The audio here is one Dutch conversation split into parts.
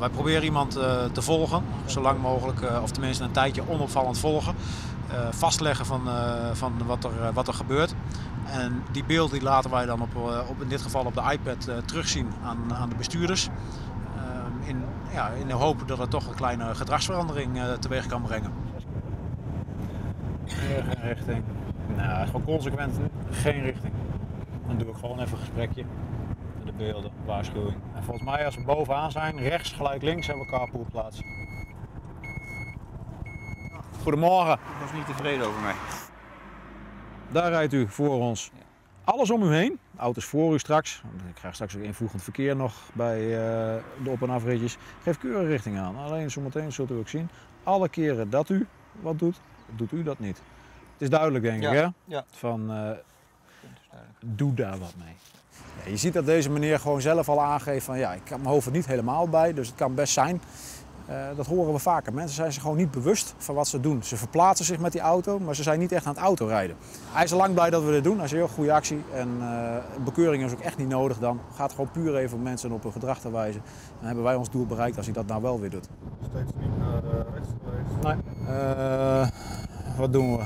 Wij proberen iemand te volgen, zo lang mogelijk, of tenminste een tijdje onopvallend volgen. Vastleggen van wat er gebeurt. En die beelden die laten wij dan in dit geval op de iPad terugzien aan de bestuurders. In de hoop dat het toch een kleine gedragsverandering teweeg kan brengen. Geen richting. Nou, gewoon consequent geen richting. Dan doe ik gewoon even een gesprekje. De beelden, waarschuwing. En volgens mij als we bovenaan zijn, rechts gelijk links hebben we carpoolplaats. Goedemorgen. Ik was niet tevreden over mij. Daar rijdt u voor ons. Ja. Alles om u heen. Auto's voor u straks. Ik krijg straks ook invoegend verkeer nog bij de op- en afritjes. Geef keurig richting aan. Alleen zometeen zult u ook zien. Alle keren dat u wat doet, doet u dat niet. Het is duidelijk denk ik hè? Ja. Van doe daar wat mee. Ja, je ziet dat deze meneer gewoon zelf al aangeeft van ja, ik heb mijn hoofd er niet helemaal bij, dus het kan best zijn. Dat horen we vaker. Mensen zijn zich gewoon niet bewust van wat ze doen. Ze verplaatsen zich met die auto, maar ze zijn niet echt aan het autorijden. Hij is al lang blij dat we dit doen. Hij is een heel goede actie. En bekeuring is ook echt niet nodig dan. Het gaat gewoon puur even om mensen op hun gedrag te wijzen. Dan hebben wij ons doel bereikt als hij dat nou wel weer doet. Steeds niet naar rechts geweest? Nee. Wat doen we?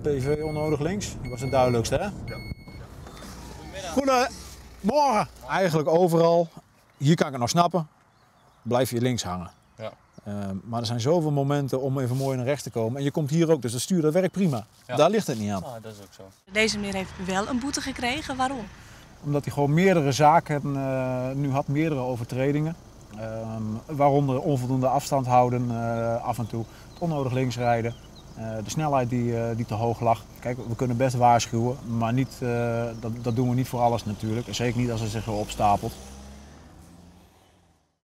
PV onnodig links? Dat was het duidelijkste hè? Ja. Goedemorgen! Eigenlijk overal. Hier kan ik het nog snappen. Blijf je links hangen. Ja. Maar er zijn zoveel momenten om even mooi naar rechts te komen. En je komt hier ook, dus het stuur dat werkt prima. Ja. Daar ligt het niet aan. Ah, dat is ook zo. Deze meneer heeft wel een boete gekregen. Waarom? Omdat hij gewoon meerdere zaken nu had, meerdere overtredingen. Waaronder onvoldoende afstand houden af en toe. Het onnodig links rijden. De snelheid die te hoog lag. Kijk, we kunnen best waarschuwen, maar niet, dat doen we niet voor alles natuurlijk. Zeker niet als het zich weer opstapelt.